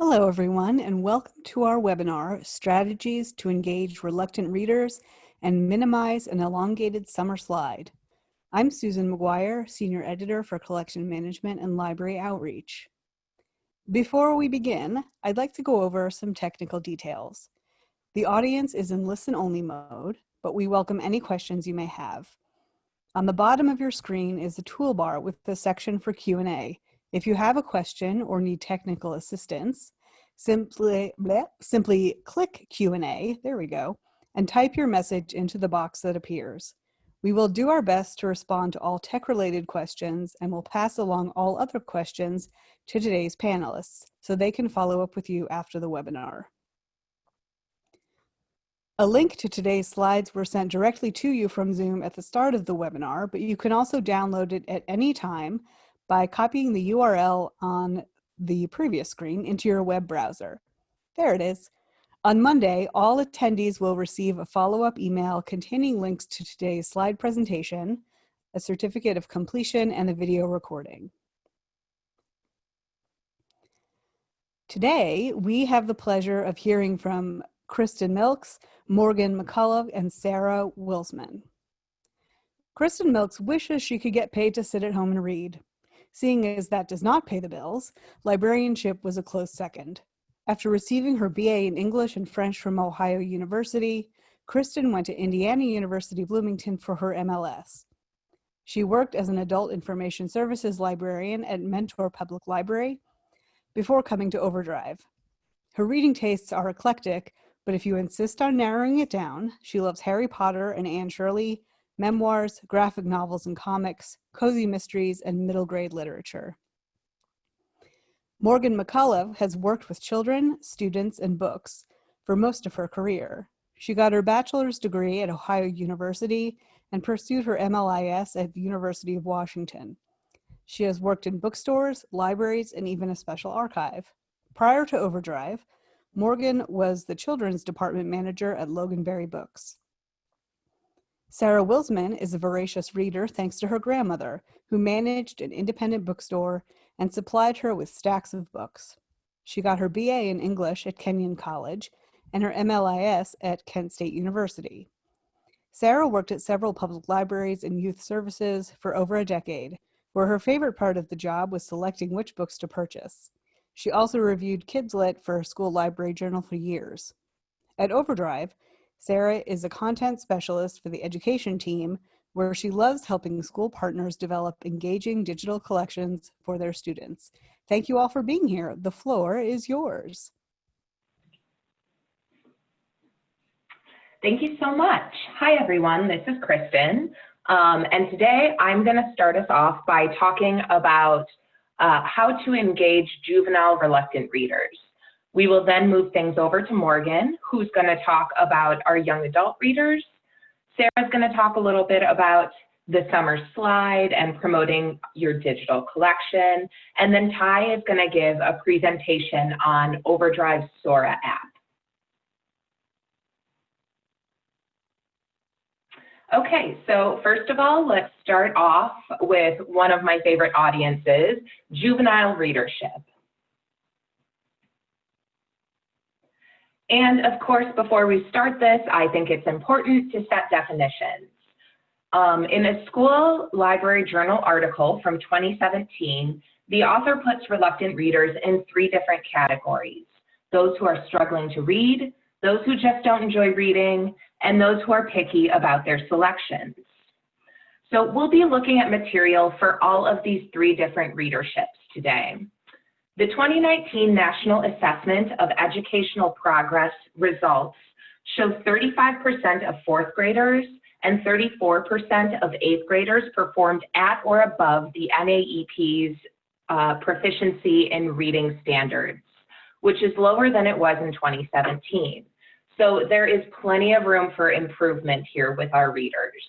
Hello, everyone, and welcome to our webinar, Strategies to Engage Reluctant Readers and Minimize an Elongated Summer Slide. I'm Susan McGuire, Senior Editor for Collection Management and Library Outreach. Before we begin, I'd like to go over some technical details. The audience is in listen-only mode, but we welcome any questions you may have. On the bottom of your screen is a toolbar with the section for Q&A. If you have a question or need technical assistance, simply click Q&A, there we go, and type your message into the box that appears. We will do our best to respond to all tech-related questions and will pass along all other questions to today's panelists so they can follow up with you after the webinar. A link to today's slides were sent directly to you from Zoom at the start of the webinar, but you can also download it at any time by copying the URL on the previous screen into your web browser. There it is. On Monday, all attendees will receive a follow-up email containing links to today's slide presentation, a certificate of completion, and a video recording. Today, we have the pleasure of hearing from Kristen Milks, Morgan McCullough, and Sarah Wilsman. Kristen Milks wishes she could get paid to sit at home and read. Seeing as that does not pay the bills, librarianship was a close second. After receiving her BA in English and French from Ohio University, Kristen went to Indiana University Bloomington for her MLS. She worked as an adult information services librarian at Mentor Public Library before coming to OverDrive. Her reading tastes are eclectic, but if you insist on narrowing it down, she loves Harry Potter and Anne Shirley, memoirs, graphic novels and comics, cozy mysteries, and middle grade literature. Morgan McCullough has worked with children, students, and books for most of her career. She got her bachelor's degree at Ohio University and pursued her MLIS at the University of Washington. She has worked in bookstores, libraries, and even a special archive. Prior to OverDrive, Morgan was the children's department manager at Loganberry Books. Sarah Wilsman is a voracious reader thanks to her grandmother, who managed an independent bookstore and supplied her with stacks of books. She got her BA in English at Kenyon College and her MLIS at Kent State University. Sarah worked at several public libraries and youth services for over a decade, where her favorite part of the job was selecting which books to purchase. She also reviewed Kids Lit for her school library journal for years. At OverDrive, Sarah is a content specialist for the education team, where she loves helping school partners develop engaging digital collections for their students. Thank you all for being here. The floor is yours. Thank you so much. Hi, everyone. This is Kristen. And today I'm going to start us off by talking about how to engage juvenile reluctant readers. We will then move things over to Morgan, who's going to talk about our young adult readers. Sarah's going to talk a little bit about the summer slide and promoting your digital collection. And then Ty is going to give a presentation on OverDrive's Sora app. Okay, so first of all, let's start off with one of my favorite audiences, juvenile readership. And of course, before we start this, I think it's important to set definitions. In a school library journal article from 2017, the author puts reluctant readers in 3 different categories: those who are struggling to read, those who just don't enjoy reading, and those who are picky about their selections. So we'll be looking at material for all of these 3 different readerships today. The 2019 National Assessment of Educational Progress results show 35% of 4th graders and 34% of 8th graders performed at or above the NAEP's proficiency in reading standards, which is lower than it was in 2017. So there is plenty of room for improvement here with our readers.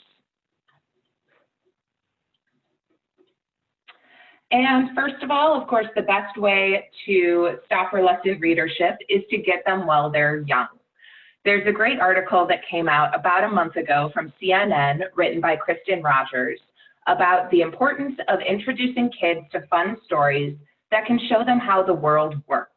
And first of all, of course, the best way to stop reluctant readership is to get them while they're young. There's a great article that came out about a month ago from CNN, written by Kristen Rogers, about the importance of introducing kids to fun stories that can show them how the world works.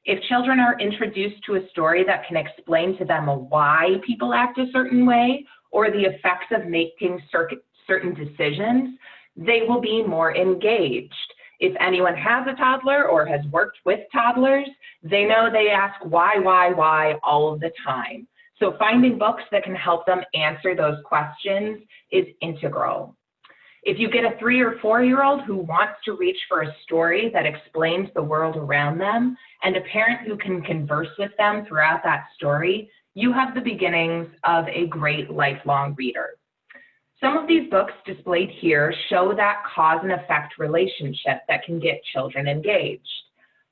If children are introduced to a story that can explain to them why people act a certain way or the effects of making certain decisions, they will be more engaged. If anyone has a toddler or has worked with toddlers, they know they ask why all of the time. So finding books that can help them answer those questions is integral. If you get a 3 or 4-year-old who wants to reach for a story that explains the world around them and a parent who can converse with them throughout that story, you have the beginnings of a great lifelong reader. Some of these books displayed here show that cause and effect relationship that can get children engaged.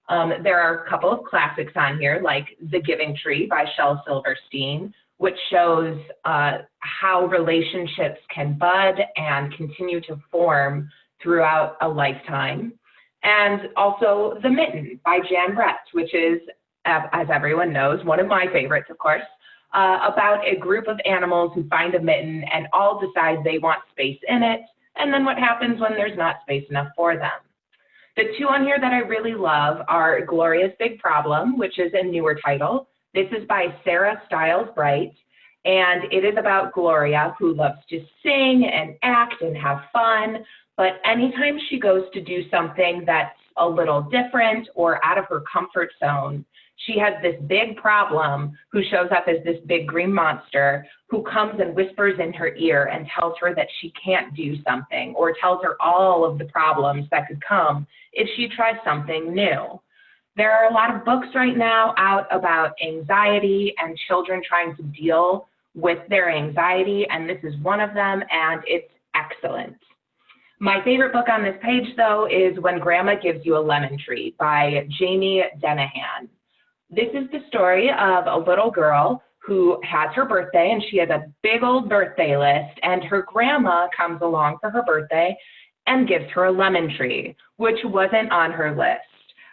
There are a couple of classics on here, like The Giving Tree by Shel Silverstein, which shows how relationships can bud and continue to form throughout a lifetime. And also The Mitten by Jan Brett, which is, as everyone knows, one of my favorites, of course, about a group of animals who find a mitten and all decide they want space in it, and then what happens when there's not space enough for them. The two on here that I really love are Gloria's Big Problem, which is a newer title. This is by Sarah Stiles Bright, and it is about Gloria, who loves to sing and act and have fun, but anytime she goes to do something that's a little different or out of her comfort zone, she has this big problem who shows up as this big green monster who comes and whispers in her ear and tells her that she can't do something or tells her all of the problems that could come if she tries something new. There are a lot of books right now out about anxiety and children trying to deal with their anxiety, and this is one of them, and it's excellent. My favorite book on this page, though, is When Grandma Gives You a Lemon Tree by Jamie Denahan. This is the story of a little girl who has her birthday, and she has a big old birthday list, and her grandma comes along for her birthday and gives her a lemon tree, which wasn't on her list.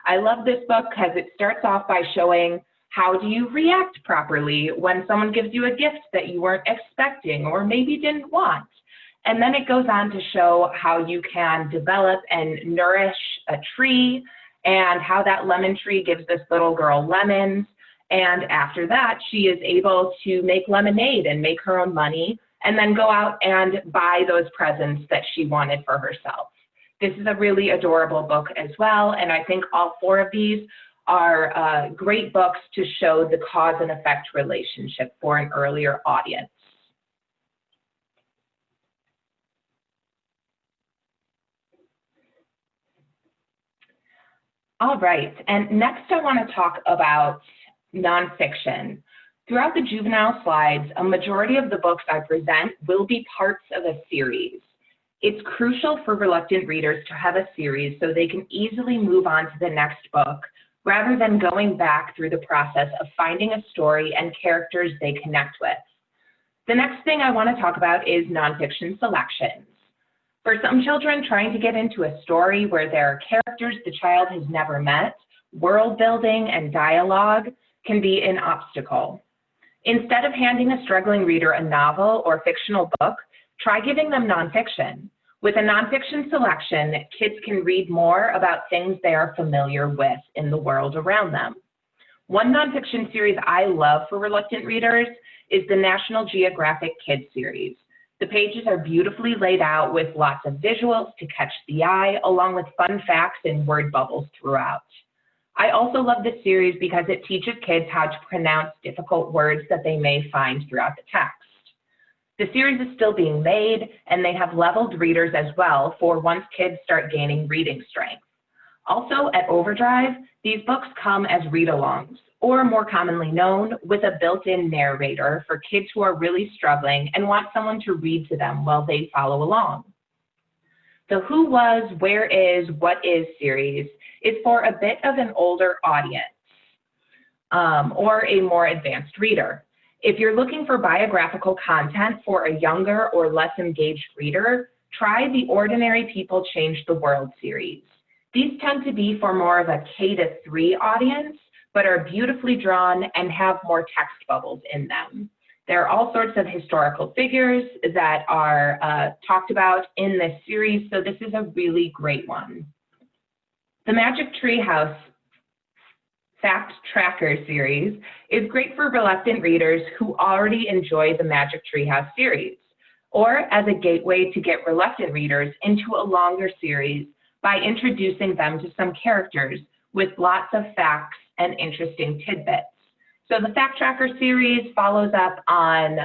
I love this book because it starts off by showing how do you react properly when someone gives you a gift that you weren't expecting or maybe didn't want. And then it goes on to show how you can develop and nourish a tree and how that lemon tree gives this little girl lemons. And after that, she is able to make lemonade and make her own money and then go out and buy those presents that she wanted for herself. This is a really adorable book as well, and I think all 4 of these are great books to show the cause and effect relationship for an earlier audience. All right, and next I want to talk about nonfiction. Throughout the Juvenile slides, a majority of the books I present will be parts of a series. It's crucial for reluctant readers to have a series so they can easily move on to the next book rather than going back through the process of finding a story and characters they connect with. The next thing I want to talk about is nonfiction selections. For some children trying to get into a story where there are characters the child has never met, world building and dialogue can be an obstacle. Instead of handing a struggling reader a novel or fictional book, try giving them nonfiction. With a nonfiction selection, kids can read more about things they are familiar with in the world around them. One nonfiction series I love for reluctant readers is the National Geographic Kids series. The pages are beautifully laid out with lots of visuals to catch the eye, along with fun facts and word bubbles throughout. I also love this series because it teaches kids how to pronounce difficult words that they may find throughout the text. The series is still being made, and they have leveled readers as well for once kids start gaining reading strength. Also, at OverDrive, these books come as read-alongs, or more commonly known, with a built-in narrator for kids who are really struggling and want someone to read to them while they follow along. The Who Was, Where Is, What Is series is for a bit of an older audience or a more advanced reader. If you're looking for biographical content for a younger or less engaged reader, try the Ordinary People Change the World series. These tend to be for more of a K-3 audience, but are beautifully drawn and have more text bubbles in them. There are all sorts of historical figures that are talked about in this series, so this is a really great one. The Magic Tree House Fact Tracker series is great for reluctant readers who already enjoy the Magic Treehouse series, or as a gateway to get reluctant readers into a longer series by introducing them to some characters with lots of facts and interesting tidbits. So the Fact Tracker series follows up on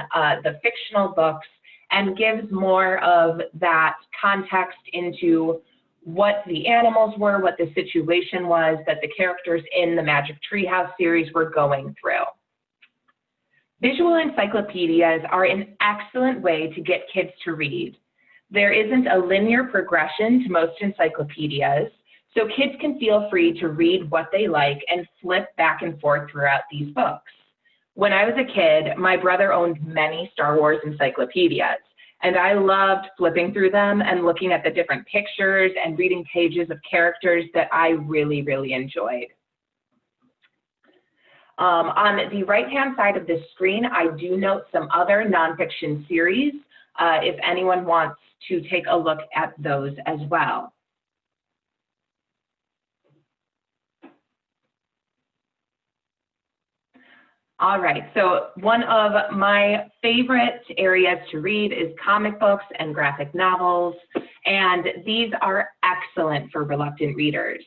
the fictional books and gives more of that context into what the animals were, what the situation was that the characters in the Magic Treehouse series were going through. Visual encyclopedias are an excellent way to get kids to read. There isn't a linear progression to most encyclopedias, so kids can feel free to read what they like and flip back and forth throughout these books. When I was a kid, my brother owned many Star Wars encyclopedias, and I loved flipping through them and looking at the different pictures and reading pages of characters that I really, really enjoyed. On the right-hand side of the screen, I do note some other nonfiction series, if anyone wants to take a look at those as well. All right, so one of my favorite areas to read is comic books and graphic novels, and these are excellent for reluctant readers.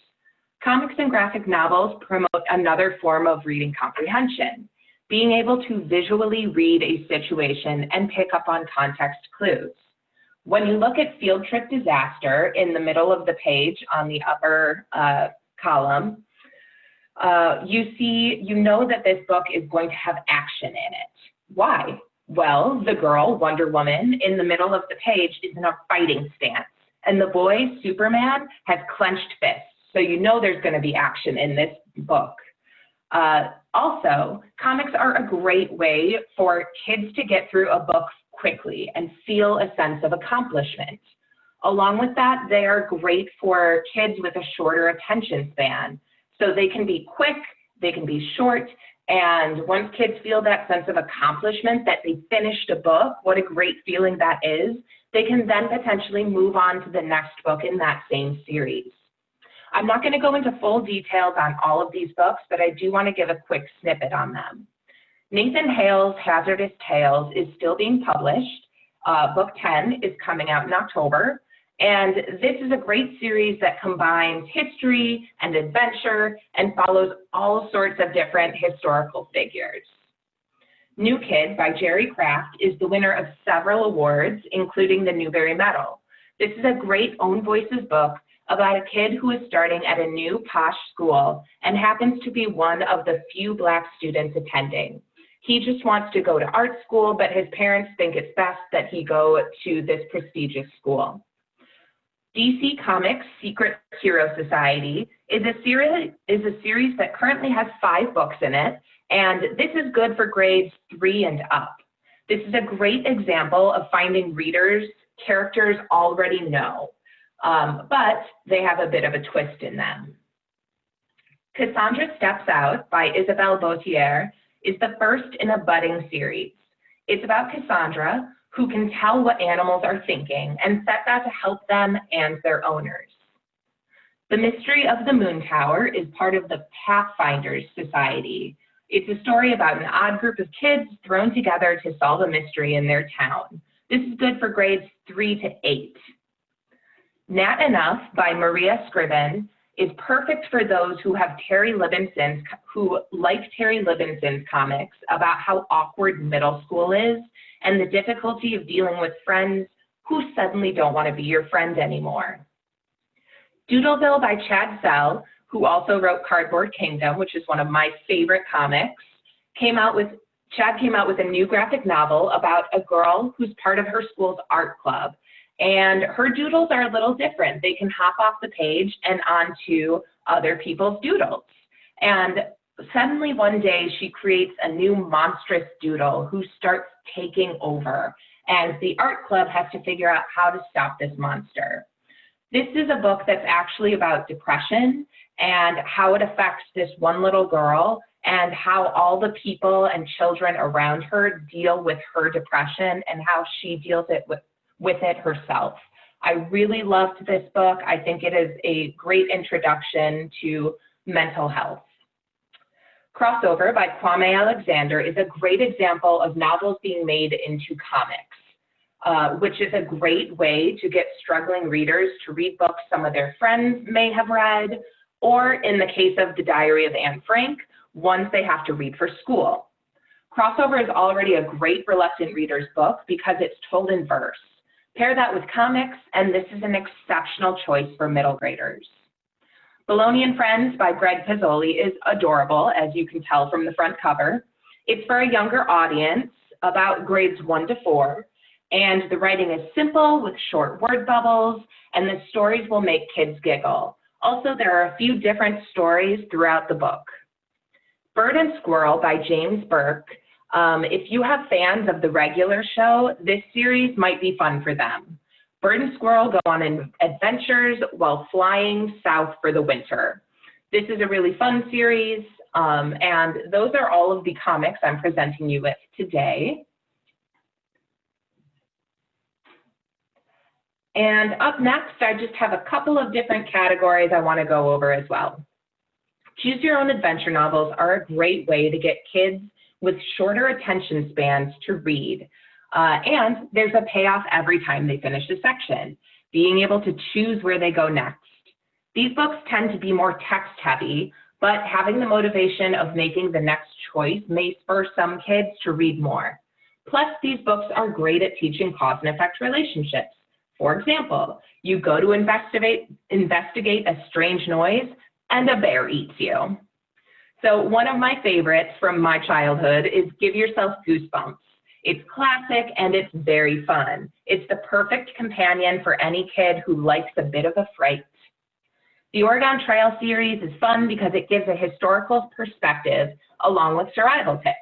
Comics and graphic novels promote another form of reading comprehension, being able to visually read a situation and pick up on context clues. When you look at Field Trip Disaster in the middle of the page on the upper column, you know that this book is going to have action in it. Why? Well, the girl, Wonder Woman, in the middle of the page is in a fighting stance, and the boy, Superman, has clenched fists. So you know there's going to be action in this book. Also, comics are a great way for kids to get through a book quickly and feel a sense of accomplishment. Along with that, they are great for kids with a shorter attention span. So they can be quick, they can be short, and once kids feel that sense of accomplishment that they finished a book, what a great feeling that is, they can then potentially move on to the next book in that same series. I'm not going to go into full details on all of these books, but I do want to give a quick snippet on them. Nathan Hale's Hazardous Tales is still being published. Book 10 is coming out in October. And this is a great series that combines history and adventure and follows all sorts of different historical figures. New Kid by Jerry Craft is the winner of several awards, including the Newbery Medal. This is a great own voices book about a kid who is starting at a new posh school and happens to be one of the few Black students attending. He just wants to go to art school, but his parents think it's best that he go to this prestigious school. DC Comics' Secret Hero Society is a series that currently has 5 books in it, and this is good for grades 3 and up. This is a great example of finding readers characters already know, but they have a bit of a twist in them. Cassandra Steps Out by Isabelle Bautier is the first in a budding series. It's about Cassandra, who can tell what animals are thinking and sets out to help them and their owners. The Mystery of the Moon Tower is part of the Pathfinders Society. It's a story about an odd group of kids thrown together to solve a mystery in their town. This is good for grades 3 to 8. Nat Enough by Maria Scriven is perfect for those who like Terry Livingston's comics about how awkward middle school is and the difficulty of dealing with friends who suddenly don't want to be your friend anymore. Doodleville by Chad Sell, who also wrote Cardboard Kingdom, which is one of my favorite comics, Chad came out with a new graphic novel about a girl who's part of her school's art club. And her doodles are a little different. They can hop off the page and onto other people's doodles. And suddenly one day she creates a new monstrous doodle who starts taking over. And the art club has to figure out how to stop this monster. This is a book that's actually about depression and how it affects this one little girl and how all the people and children around her deal with her depression and how she deals with it herself. I really loved this book. I think it is a great introduction to mental health. Crossover by Kwame Alexander is a great example of novels being made into comics, which is a great way to get struggling readers to read books some of their friends may have read, or in the case of The Diary of Anne Frank, ones they have to read for school. Crossover is already a great reluctant reader's book because it's told in verse. Pair that with comics, and this is an exceptional choice for middle graders. Bologna and Friends by Greg Pizzoli is adorable, as you can tell from the front cover. It's for a younger audience, about grades 1 to 4, and the writing is simple with short word bubbles, and the stories will make kids giggle. Also, there are a few different stories throughout the book. Bird and Squirrel by James Burke. If you have fans of the regular show, this series might be fun for them. Bird and Squirrel go on adventures while flying south for the winter. This is a really fun series, and those are all of the comics I'm presenting you with today. And up next, I just have a couple of different categories I want to go over as well. Choose Your Own Adventure novels are a great way to get kids with shorter attention spans to read. And there's a payoff every time they finish a section, being able to choose where they go next. These books tend to be more text heavy, but having the motivation of making the next choice may spur some kids to read more. Plus, these books are great at teaching cause and effect relationships. For example, you go to investigate a strange noise, and a bear eats you. So one of my favorites from my childhood is Give Yourself Goosebumps. It's classic and it's very fun. It's the perfect companion for any kid who likes a bit of a fright. The Oregon Trail series is fun because it gives a historical perspective along with survival tips.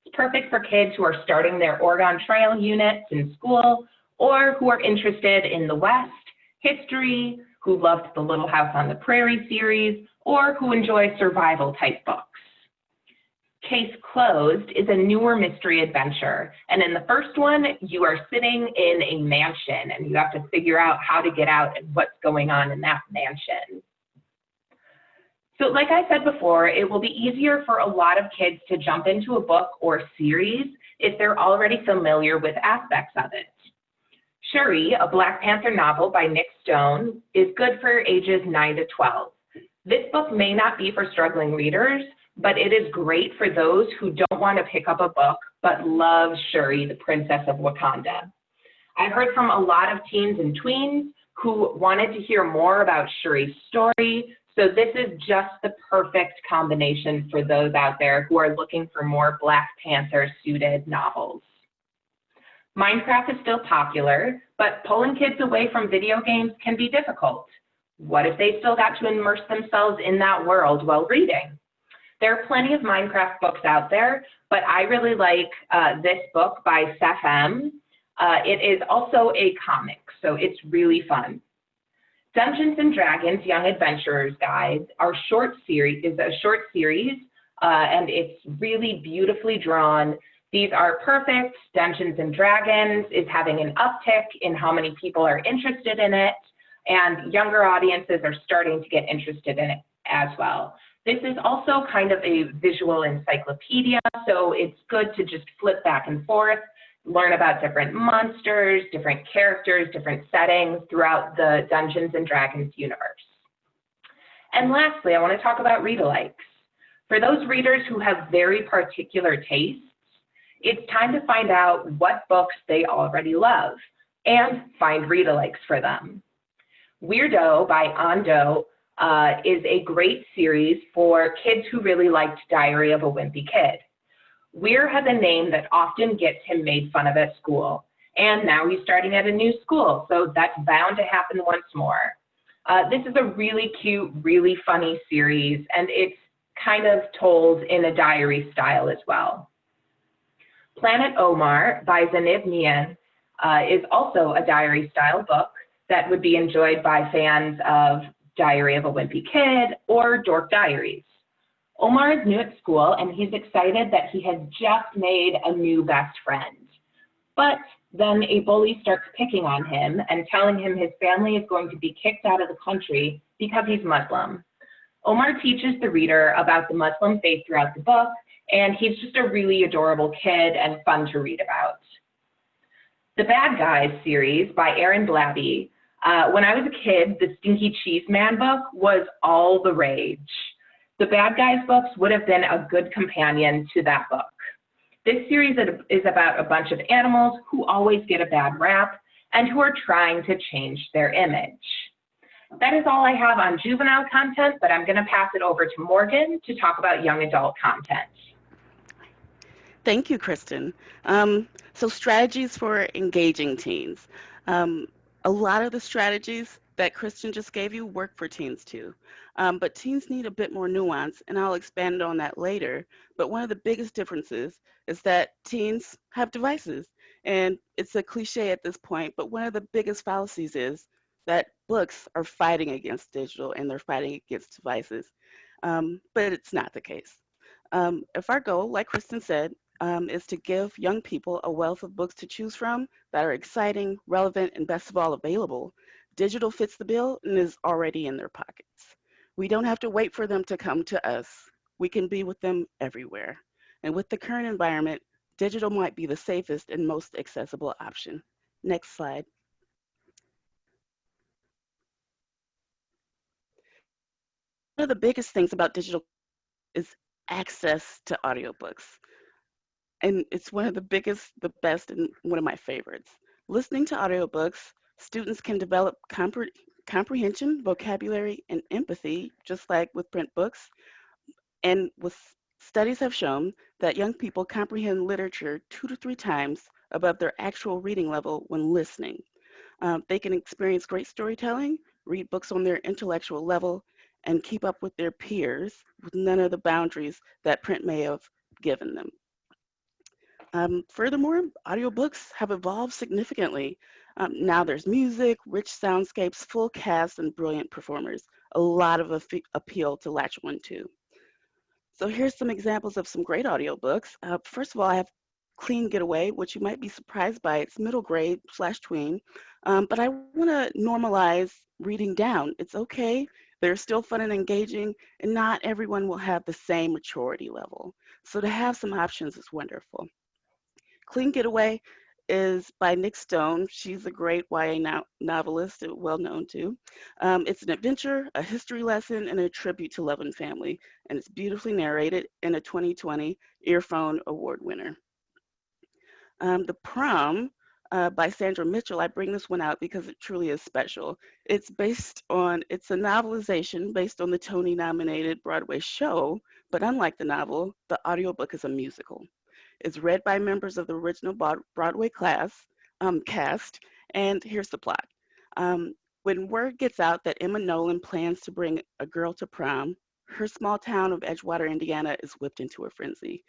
It's perfect for kids who are starting their Oregon Trail units in school or who are interested in the West, history, who loved the Little House on the Prairie series, or who enjoy survival type books. Case Closed is a newer mystery adventure, and in the first one, you are sitting in a mansion and you have to figure out how to get out and what's going on in that mansion. So like I said before, it will be easier for a lot of kids to jump into a book or series if they're already familiar with aspects of it. Shuri, a Black Panther novel by Nick Stone, is good for ages 9 to 12. This book may not be for struggling readers, but it is great for those who don't want to pick up a book but love Shuri, the Princess of Wakanda. I've heard from a lot of teens and tweens who wanted to hear more about Shuri's story, so this is just the perfect combination for those out there who are looking for more Black Panther-suited novels. Minecraft is still popular, but pulling kids away from video games can be difficult. What if they still got to immerse themselves in that world while reading? There are plenty of Minecraft books out there, but I really like this book by Seth M. It is also a comic, so it's really fun. Dungeons and Dragons Young Adventurers Guide is a short series, and it's really beautifully drawn. These are perfect. Dungeons and Dragons is having an uptick in how many people are interested in it, and younger audiences are starting to get interested in it as well. This is also kind of a visual encyclopedia, so it's good to just flip back and forth, learn about different monsters, different characters, different settings throughout the Dungeons and Dragons universe. And lastly, I want to talk about read-alikes. For those readers who have very particular tastes, it's time to find out what books they already love and find read-alikes for them. Weirdo by Ando is a great series for kids who really liked Diary of a Wimpy Kid. Weir has a name that often gets him made fun of at school, and now he's starting at a new school, so that's bound to happen once more. This is a really cute, really funny series, and it's kind of told in a diary style as well. Planet Omar by Zanib Mian is also a diary style book that would be enjoyed by fans of Diary of a Wimpy Kid or Dork Diaries. Omar is new at school and he's excited that he has just made a new best friend. But then a bully starts picking on him and telling him his family is going to be kicked out of the country because he's Muslim. Omar teaches the reader about the Muslim faith throughout the book, and he's just a really adorable kid and fun to read about. The Bad Guys series by Aaron Blabby. When I was a kid, the Stinky Cheese Man book was all the rage. The Bad Guys books would have been a good companion to that book. This series is about a bunch of animals who always get a bad rap and who are trying to change their image. That is all I have on juvenile content, but I'm going to pass it over to Morgan to talk about young adult content. Thank you, Kristen. So strategies for engaging teens. A lot of the strategies that Kristen just gave you work for teens too. But teens need a bit more nuance, and I'll expand on that later. But one of the biggest differences is that teens have devices. And it's a cliche at this point, but one of the biggest fallacies is that books are fighting against digital and they're fighting against devices. But it's not the case. If our goal, like Kristen said, is to give young people a wealth of books to choose from that are exciting, relevant, and best of all available, digital fits the bill and is already in their pockets. We don't have to wait for them to come to us. We can be with them everywhere. And with the current environment, digital might be the safest and most accessible option. Next slide. One of the biggest things about digital is access to audiobooks. And it's one of the biggest, the best, and one of my favorites. Listening to audiobooks, students can develop comprehension, vocabulary, and empathy, just like with print books. And studies have shown that young people comprehend literature 2 to 3 times above their actual reading level when listening. They can experience great storytelling, read books on their intellectual level, and keep up with their peers with none of the boundaries that print may have given them. Furthermore, audiobooks have evolved significantly. Now there's music, rich soundscapes, full casts, and brilliant performers. A lot of appeal to latch on to. So here's some examples of some great audiobooks. First of all, I have Clean Getaway, which you might be surprised by. It's middle grade / tween, but I want to normalize reading down. It's okay. They're still fun and engaging, and not everyone will have the same maturity level. So to have some options is wonderful. Clean Getaway is by Nick Stone. She's a great YA novelist, well known too. It's an adventure, a history lesson, and a tribute to love and family. And it's beautifully narrated and a 2020 Earphone Award winner. The Prom by Sandra Mitchell, I bring this one out because it truly is special. It's a novelization based on the Tony-nominated Broadway show, but unlike the novel, the audiobook is a musical. It's read by members of the original Broadway cast, and here's the plot. When word gets out that Emma Nolan plans to bring a girl to prom, her small town of Edgewater, Indiana is whipped into a frenzy.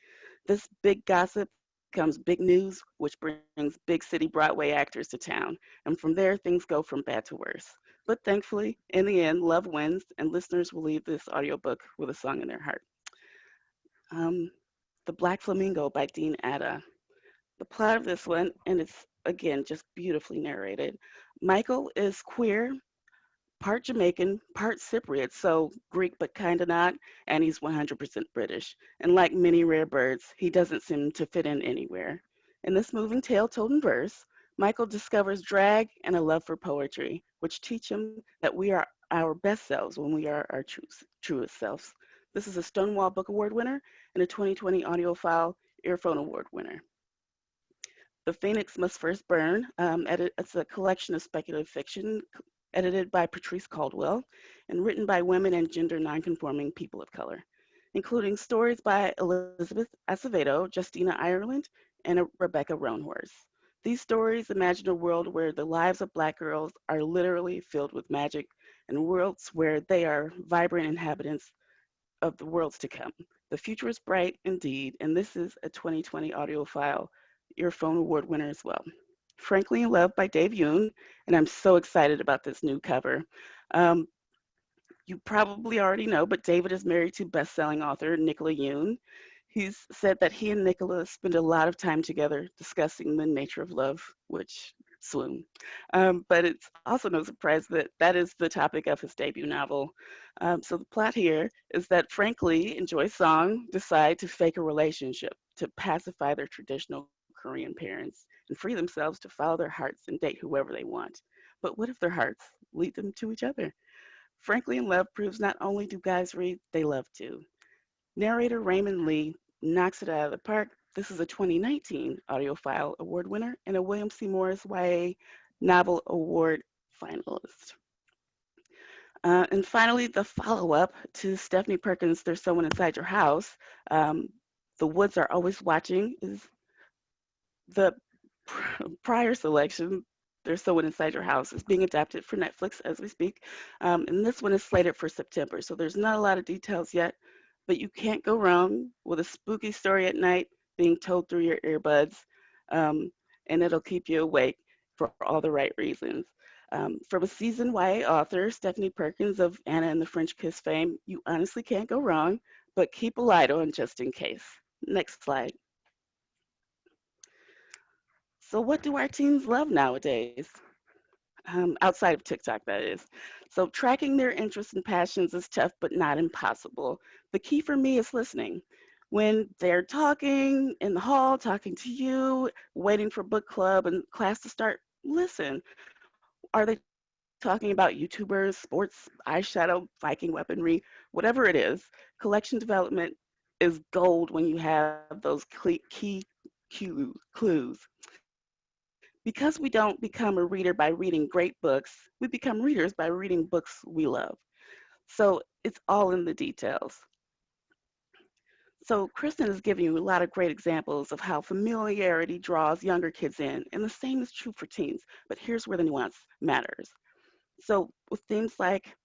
This big gossip becomes big news, which brings big city Broadway actors to town, and from there things go from bad to worse. But thankfully, in the end, love wins, and listeners will leave this audiobook with a song in their heart. The Black Flamingo by Dean Atta. The plot of this one, and it's again just beautifully narrated. Michael is queer, part Jamaican, part Cypriot, so Greek but kinda not, and he's 100% British. And like many rare birds, he doesn't seem to fit in anywhere. In this moving tale told in verse, Michael discovers drag and a love for poetry, which teach him that we are our best selves when we are our truest selves. This is a Stonewall Book Award winner and a 2020 Audiophile Earphone Award winner. The Phoenix Must First Burn. It's a collection of speculative fiction edited by Patrice Caldwell and written by women and gender nonconforming people of color, including stories by Elizabeth Acevedo, Justina Ireland, and Rebecca Roanhorse. These stories imagine a world where the lives of Black girls are literally filled with magic and worlds where they are vibrant inhabitants of the worlds to come. The future is bright indeed, and this is a 2020 Audiophile Earphone Award winner as well. Frankly in Love by Dave Yoon, and I'm so excited about this new cover. You probably already know, but David is married to best-selling author Nicola Yoon. He's said that he and Nicola spend a lot of time together discussing the nature of love, which swoon. But it's also no surprise that that is the topic of his debut novel. So the plot here is that Frankly and Joy Song decide to fake a relationship to pacify their traditional Korean parents and free themselves to follow their hearts and date whoever they want. But what if their hearts lead them to each other? Frankly in Love proves not only do guys read, they love to. Narrator Raymond Lee knocks it out of the park. This is a 2019 Audiophile Award winner and a William C. Morris YA Novel Award finalist. And finally, the follow up to Stephanie Perkins' There's Someone Inside Your House. Um, the Woods Are Always Watching is the prior selection. There's Someone Inside Your House is being adapted for Netflix as we speak. And this one is slated for September. So there's not a lot of details yet, but you can't go wrong with a spooky story at night being told through your earbuds, um, and it'll keep you awake for all the right reasons. From a seasoned YA author, Stephanie Perkins of Anna and the French Kiss fame, you honestly can't go wrong, but keep a light on just in case. Next slide. So what do our teens love nowadays? Outside of TikTok, that is. So tracking their interests and passions is tough, but not impossible. The key for me is listening. When they're talking in the hall, talking to you, waiting for book club and class to start, listen. Are they talking about YouTubers, sports, eyeshadow, Viking weaponry, whatever it is? Collection development is gold when you have those key clues. Because we don't become a reader by reading great books, we become readers by reading books we love. So it's all in the details. So Kristen has given you a lot of great examples of how familiarity draws younger kids in, and the same is true for teens. But here's where the nuance matters. So with themes like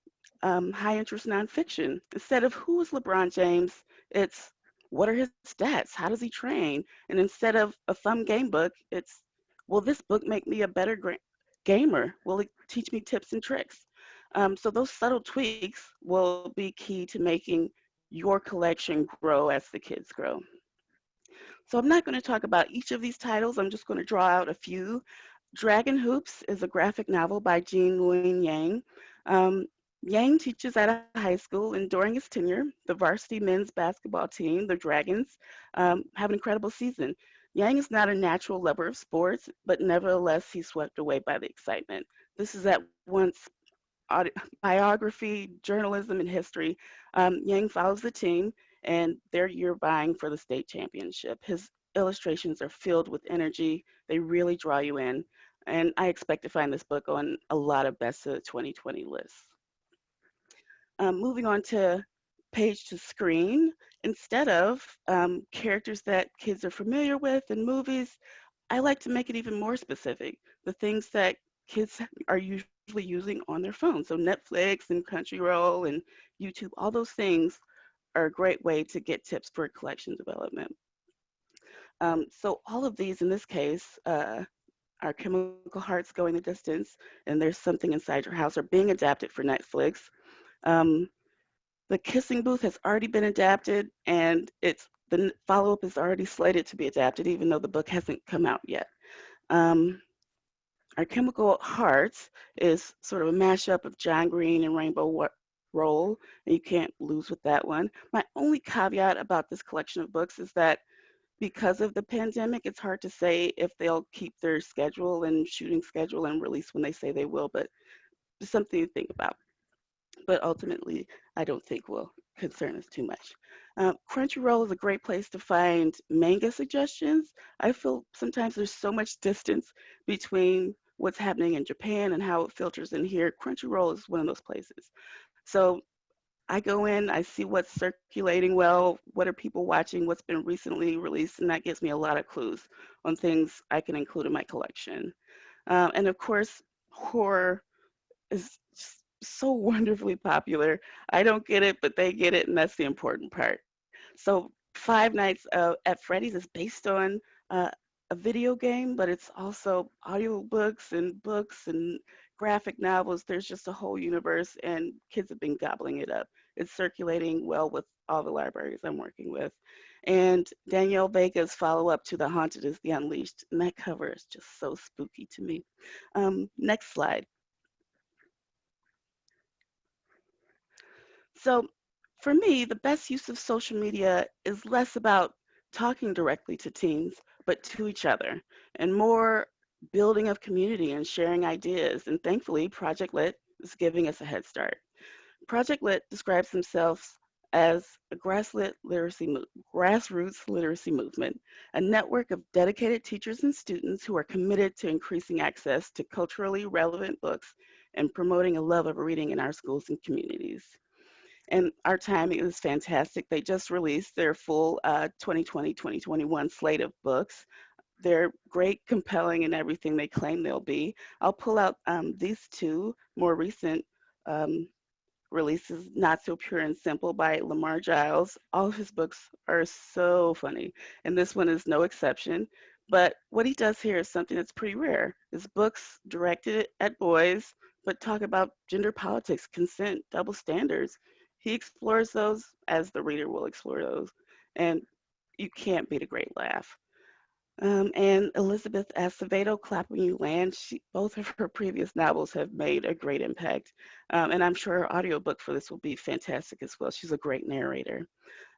high interest nonfiction, instead of who is LeBron James, it's what are his stats? How does he train? And instead of a fun game book, it's will this book make me a better gamer? Will it teach me tips and tricks? So those subtle tweaks will be key to making your collection grow as the kids grow. So I'm not going to talk about each of these titles. I'm just going to draw out a few. Dragon Hoops is a graphic novel by Jean Nguyen Yang. Um, Yang teaches at a high school, and during his tenure, the varsity men's basketball team, the Dragons, have an incredible season. Yang is not a natural lover of sports, but nevertheless, he's swept away by the excitement. This is at once biography, journalism, and history. Yang follows the team, and they're year vying for the state championship. His illustrations are filled with energy. They really draw you in. And I expect to find this book on a lot of best of 2020 lists. Moving on to page to screen, instead of characters that kids are familiar with in movies, I like to make it even more specific. The things that kids are usually using on their phones. So Netflix and Crunchyroll and YouTube, all those things are a great way to get tips for collection development. So all of these in this case are Chemical Hearts Going the Distance and There's Something Inside Your House are being adapted for Netflix. Um, the Kissing Booth has already been adapted, and the follow-up is already slated to be adapted, even though the book hasn't come out yet. Our Chemical Hearts is sort of a mashup of John Green and Rainbow Roll, and you can't lose with that one. My only caveat about this collection of books is that because of the pandemic, it's hard to say if they'll keep their schedule and shooting schedule and release when they say they will, but it's something to think about. But ultimately, I don't think will concern us too much. Crunchyroll is a great place to find manga suggestions. I feel sometimes there's so much distance between what's happening in Japan and how it filters in here. Crunchyroll is one of those places. So I go in, I see what's circulating well, what are people watching, what's been recently released, and that gives me a lot of clues on things I can include in my collection. And of course, horror is just so wonderfully popular. I don't get it, but they get it, and that's the important part. So Five Nights at Freddy's is based on uh, a video game, but it's also audiobooks and books and graphic novels. There's just a whole universe, and kids have been gobbling it up. It's circulating well with all the libraries I'm working with. And Danielle Vega's follow-up to The Haunted is The Unleashed, and that cover is just so spooky to me. Next slide. So for me, the best use of social media is less about talking directly to teens, but to each other, and more building of community and sharing ideas. And thankfully, Project Lit is giving us a head start. Project Lit describes themselves as a grassroots literacy movement, a network of dedicated teachers and students who are committed to increasing access to culturally relevant books and promoting a love of reading in our schools and communities. And our timing is fantastic. They just released their full 2020-2021 slate of books. They're great, compelling, and everything they claim they'll be. I'll pull out these two more recent um, releases, Not So Pure and Simple by Lamar Giles. All of his books are so funny, and this one is no exception. But what he does here is something that's pretty rare. His books directed at boys, but talk about gender politics, consent, double standards. He explores those as the reader will explore those, and you can't beat a great laugh. And Elizabeth Acevedo, Clap When You Land, both of her previous novels have made a great impact. And I'm sure her audiobook for this will be fantastic as well. She's a great narrator.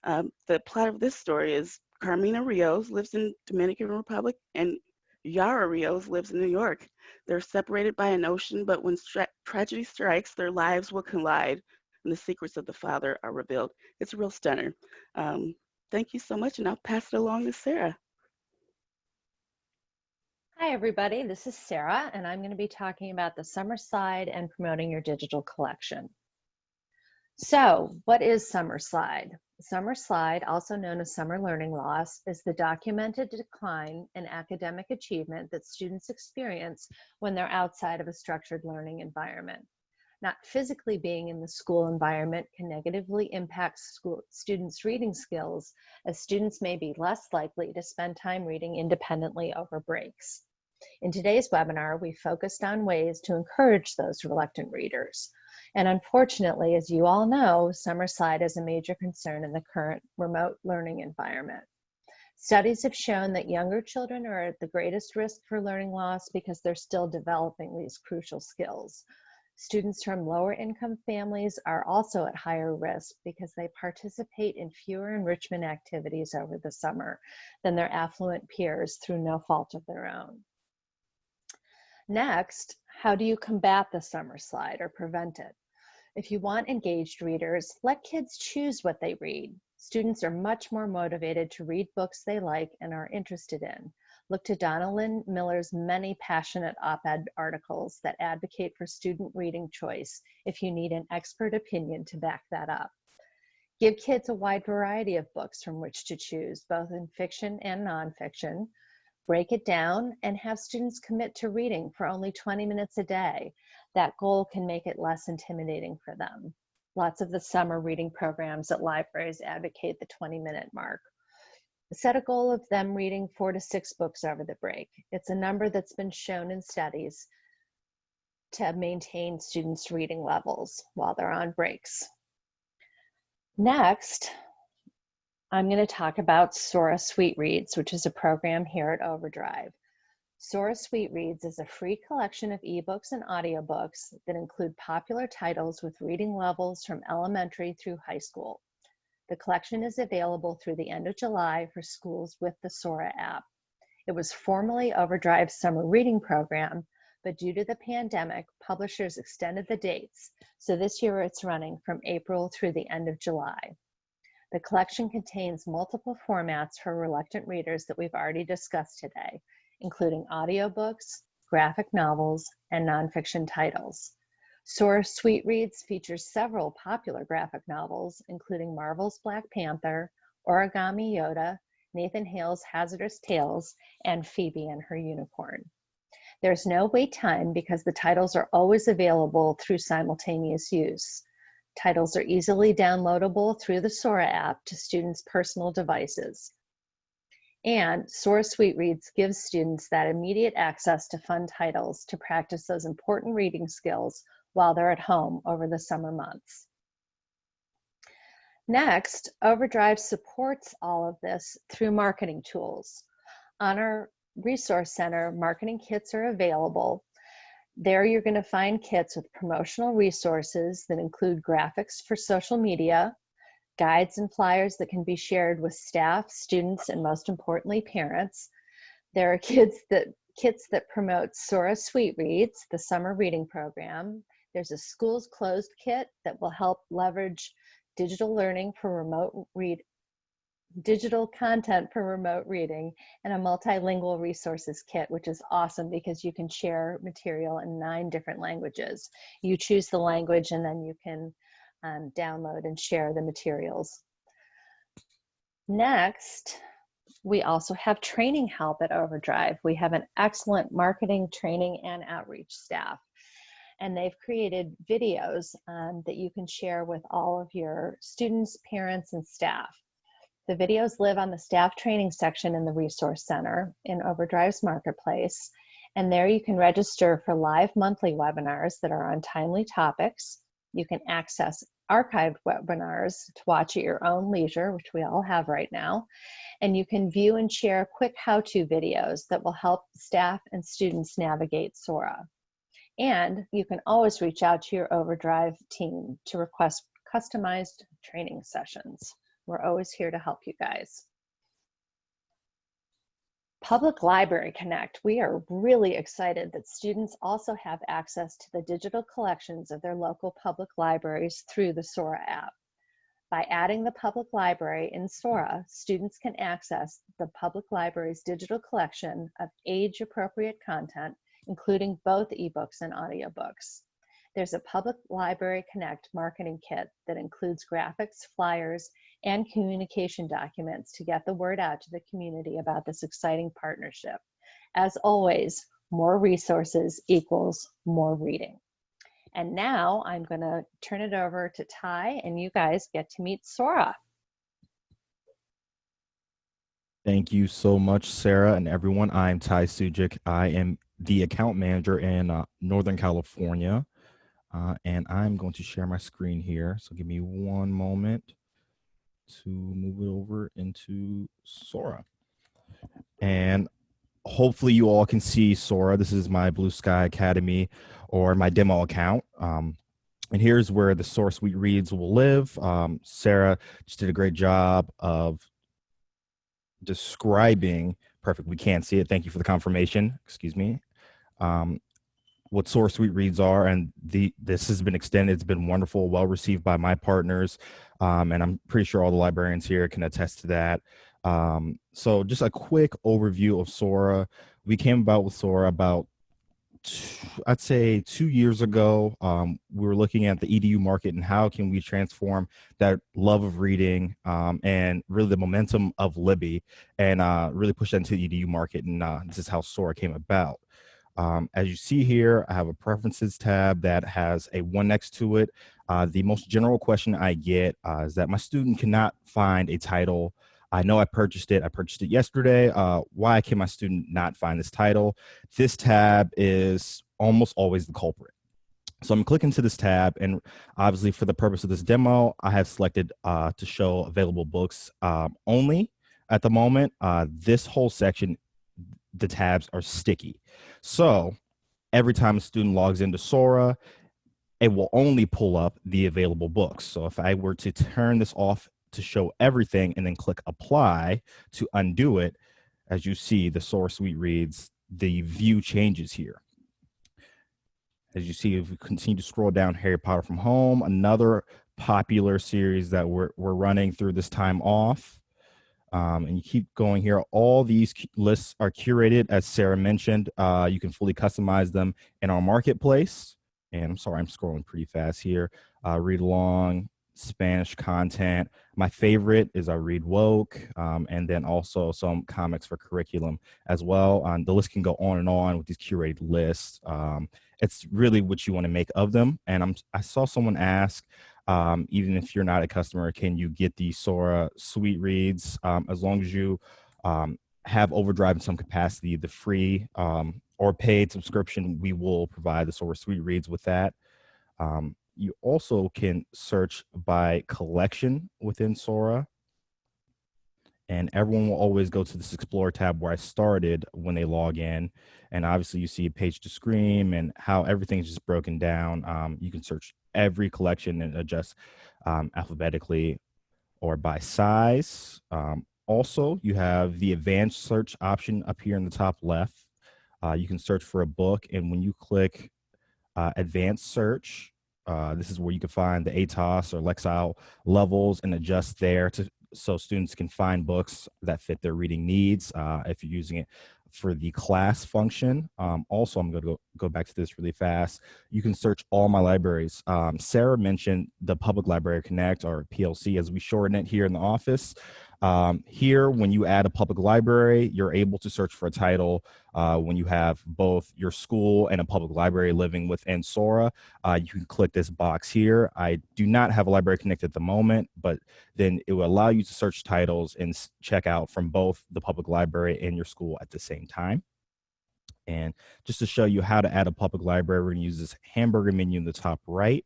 The plot of this story is Carmina Rios lives in Dominican Republic and Yara Rios lives in New York. They're separated by an ocean, but when tragedy strikes, their lives will collide and the secrets of the father are revealed. It's a real stunner. Thank you so much, and I'll pass it along to Sarah. Hi, everybody. This is Sarah, and I'm going to be talking about the summer slide and promoting your digital collection. So, what is summer slide? Summer slide, also known as summer learning loss, is the documented decline in academic achievement that students experience when they're outside of a structured learning environment. Not physically being in the school environment can negatively impact students' reading skills, as students may be less likely to spend time reading independently over breaks. In today's webinar, we focused on ways to encourage those reluctant readers. And unfortunately, as you all know, summer slide is a major concern in the current remote learning environment. Studies have shown that younger children are at the greatest risk for learning loss because they're still developing these crucial skills. Students from lower income families are also at higher risk because they participate in fewer enrichment activities over the summer than their affluent peers through no fault of their own. Next, how do you combat the summer slide or prevent it? If you want engaged readers, let kids choose what they read. Students are much more motivated to read books they like and are interested in. Look to Donalyn Miller's many passionate op-ed articles that advocate for student reading choice if you need an expert opinion to back that up. Give kids a wide variety of books from which to choose, both in fiction and nonfiction. Break it down and have students commit to reading for only 20 minutes a day. That goal can make it less intimidating for them. Lots of the summer reading programs at libraries advocate the 20-minute mark. Set a goal of them reading 4 to 6 books over the break. It's a number that's been shown in studies to maintain students' reading levels while they're on breaks. Next, I'm going to talk about Sora Sweet Reads, which is a program here at OverDrive. Sora Sweet Reads is a free collection of ebooks and audiobooks that include popular titles with reading levels from elementary through high school. The collection is available through the end of July for schools with the Sora app. It was formerly OverDrive's summer reading program, but due to the pandemic, publishers extended the dates, so this year it's running from April through the end of July. The collection contains multiple formats for reluctant readers that we've already discussed today, including audiobooks, graphic novels, and nonfiction titles. Sora Sweet Reads features several popular graphic novels, including Marvel's Black Panther, Origami Yoda, Nathan Hale's Hazardous Tales, and Phoebe and Her Unicorn. There's no wait time because the titles are always available through simultaneous use. Titles are easily downloadable through the Sora app to students' personal devices. And Sora Sweet Reads gives students that immediate access to fun titles to practice those important reading skills while they're at home over the summer months. Next, OverDrive supports all of this through marketing tools. On our Resource Center, marketing kits are available. There you're going to find kits with promotional resources that include graphics for social media, guides and flyers that can be shared with staff, students, and most importantly, parents. There are kits that promote Sora Sweet Reads, the summer reading program. There's a schools closed kit that will help leverage digital learning for digital content for remote reading, and a multilingual resources kit, which is awesome because you can share material in 9 different languages. You choose the language and then you can download and share the materials. Next, we also have training help at OverDrive. We have an excellent marketing, training, and outreach staff. And they've created videos that you can share with all of your students, parents, and staff. The videos live on the staff training section in the Resource Center in OverDrive's Marketplace. And there you can register for live monthly webinars that are on timely topics. You can access archived webinars to watch at your own leisure, which we all have right now. And you can view and share quick how-to videos that will help staff and students navigate Sora. And you can always reach out to your OverDrive team to request customized training sessions. We're always here to help you guys. Public Library Connect. We are really excited that students also have access to the digital collections of their local public libraries through the Sora app. By adding the public library in Sora, students can access the public library's digital collection of age-appropriate content, including both ebooks and audiobooks. There's a Public Library Connect marketing kit that includes graphics, flyers, and communication documents to get the word out to the community about this exciting partnership. As always, more resources equals more reading. And now I'm going to turn it over to Ty, and you guys get to meet Sora. Thank you so much, Sarah, and everyone. I'm Ty Sujic. I am the account manager in Northern California, and I'm going to share my screen here. So give me one moment to move it over into Sora. And hopefully you all can see Sora. This is my Blue Sky Academy or my demo account. And here's where the Sora Sweet Reads will live. Sarah just did a great job of describing, perfect, we can't see it. Thank you for the confirmation, excuse me. What Sora Sweet Reads are, and this has been extended. It's been wonderful, well received by my partners, and I'm pretty sure all the librarians here can attest to that. So just a quick overview of Sora. We came about with Sora about, I'd say 2 years ago. We were looking at the EDU market and how can we transform that love of reading and really the momentum of Libby and really push that into the EDU market. And this is how Sora came about. As you see here, I have a preferences tab that has a 1 next to it. The most general question I get is that my student cannot find a title. I know I purchased it yesterday. Why can my student not find this title? This tab is almost always the culprit. So I'm clicking to this tab, and obviously for the purpose of this demo, I have selected to show available books only at the moment. This whole section, the tabs are sticky. So every time a student logs into Sora, it will only pull up the available books. So if I were to turn this off to show everything and then click apply to undo it, as you see, the Sora Sweet Reads, the view changes here. As you see, if we continue to scroll down, Harry Potter from Home, another popular series that we're running through this time off. And you keep going here. All these lists are curated, as Sarah mentioned. You can fully customize them in our marketplace. And I'm sorry, I'm scrolling pretty fast here. Read along, Spanish content. My favorite is I Read Woke, and then also some comics for curriculum as well. The list can go on and on with these curated lists. It's really what you want to make of them. And I saw someone ask, even if you're not a customer, can you get the Sora Sweet Reads? As long as you have OverDrive in some capacity, the free or paid subscription, we will provide the Sora Sweet Reads with that. you also can search by collection within Sora. And everyone will always go to this Explore tab where I started when they log in. And obviously you see a page to screen and how everything's just broken down. You can search every collection and adjust alphabetically or by size. Also, you have the advanced search option up here in the top left. You can search for a book, and when you click advanced search, this is where you can find the ATOS or Lexile levels and adjust there so students can find books that fit their reading needs if you're using it for the class function. Also, I'm going to go back to this really fast. You can search all my libraries. Sarah mentioned the Public Library Connect, or PLC as we shorten it here in the office. Here, when you add a public library, you're able to search for a title when you have both your school and a public library living within Sora. You can click this box here. I do not have a Library Connect at the moment, but then it will allow you to search titles and check out from both the public library and your school at the same time. And just to show you how to add a public library, we're going to use this hamburger menu in the top right.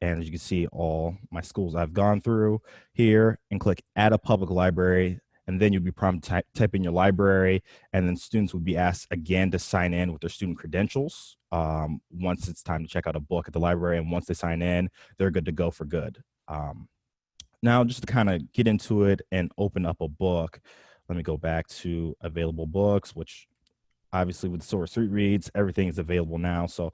And as you can see, all my schools I've gone through here, and click add a public library. And then you'll be prompted to type in your library, and then students would be asked again to sign in with their student credentials once it's time to check out a book at the library. And once they sign in, they're good to go for good. Now, just to kind of get into it and open up a book, let me go back to available books, which obviously with Sora Street Reads, everything is available now. So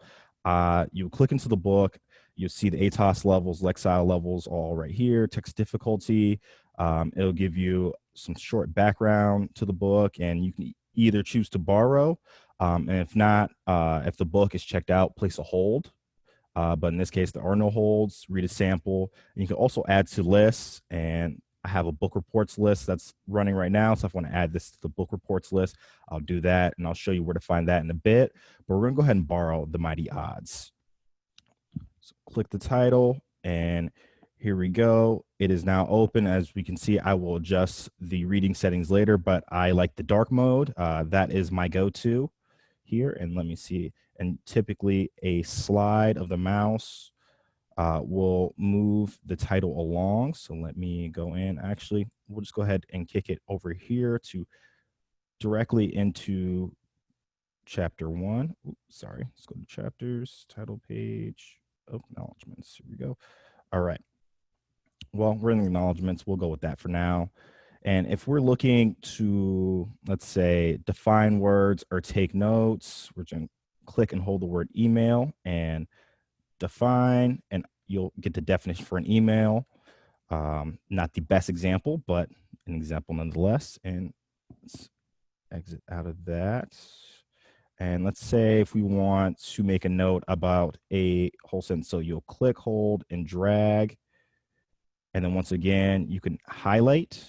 you click into the book, you see the ATOS levels, Lexile levels all right here, text difficulty. It'll give you some short background to the book, and you can either choose to borrow, and if not, if the book is checked out, place a hold. But in this case, there are no holds. Read a sample. And you can also add to lists, and I have a book reports list that's running right now. So if I want to add this to the book reports list, I'll do that, and I'll show you where to find that in a bit. But we're going to go ahead and borrow The Mighty Odds. So click the title, and here we go. It is now open. As we can see, I will adjust the reading settings later, but I like the dark mode. That is my go-to here. And let me see. And typically a slide of the mouse will move the title along. So let me go in. Actually, we'll just go ahead and kick it over here to directly into chapter 1. Oops, sorry. Let's go to chapters, title page, acknowledgements. Here we go. All right. Well, we're in the acknowledgements. We'll go with that for now. And if we're looking to, let's say, define words or take notes, we're going to click and hold the word email and define, and you'll get the definition for an email. Not the best example, but an example nonetheless. And let's exit out of that. And let's say if we want to make a note about a whole sentence, so you'll click, hold, and drag. And then once again, you can highlight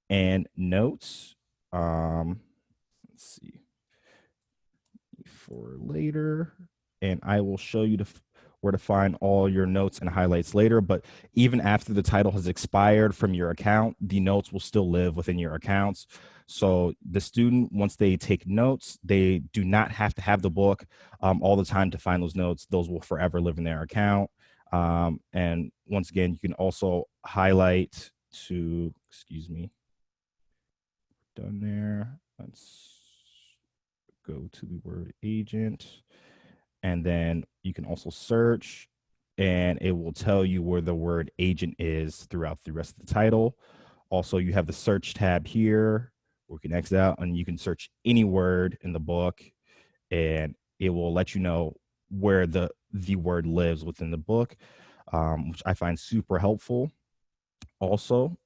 and notes. Let's see, for later. And I will show you where to find all your notes and highlights later. But even after the title has expired from your account, the notes will still live within your accounts. So the student, once they take notes, they do not have to have the book all the time to find those notes. Those will forever live in their account. And once again, you can also highlight to, excuse me, done there. Let's go to the word agent. And then you can also search, and it will tell you where the word agent is throughout the rest of the title. Also, you have the search tab here, where you can exit out, and you can search any word in the book, and it will let you know where the word lives within the book, which I find super helpful. Also,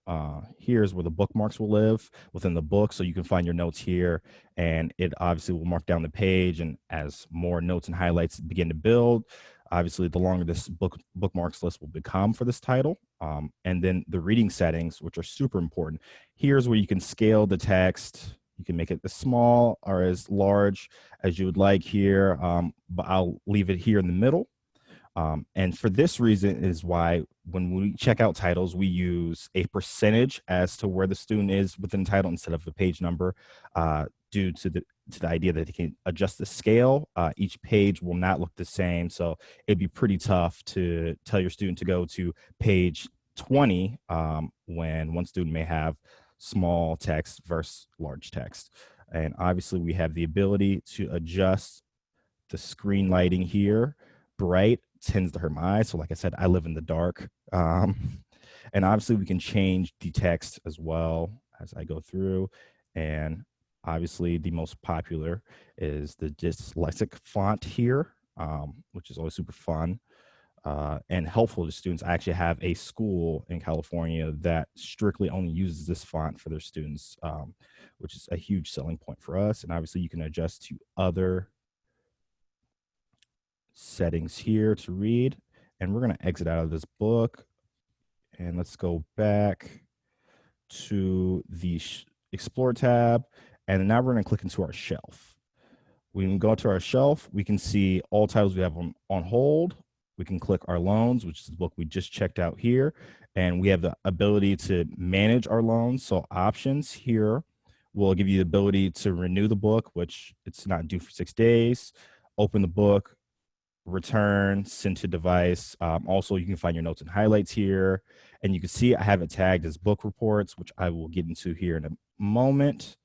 here's where the bookmarks will live within the book, so you can find your notes here, and it obviously will mark down the page. And as more notes and highlights begin to build, obviously the longer this bookmarks list will become for this title. And then the reading settings, which are super important. Here's where you can scale the text. You can make it as small or as large as you would like here, but I'll leave it here in the middle. And for this reason is why when we check out titles, we use a percentage as to where the student is within the title instead of the page number, due to the idea that they can adjust the scale. Each page will not look the same, so it'd be pretty tough to tell your student to go to page 20 when one student may have small text versus large text. And obviously we have the ability to adjust the screen lighting here. Bright tends to hurt my eyes, so like I said, I live in the dark. And obviously we can change the text as well as I go through. And obviously the most popular is the dyslexic font here, which is always super fun and helpful to students. I actually have a school in California that strictly only uses this font for their students, which is a huge selling point for us. And obviously you can adjust to other settings here to read. And we're going to exit out of this book. And let's go back to the Explore tab. And now we're going to click into our shelf. We can go to our shelf. We can see all titles we have on hold. We can click our loans, which is the book we just checked out here. And we have the ability to manage our loans. So options here will give you the ability to renew the book, which it's not due for 6 days. Open the book, return, send to device. Also, you can find your notes and highlights here. And you can see I have it tagged as book reports, which I will get into here in a moment.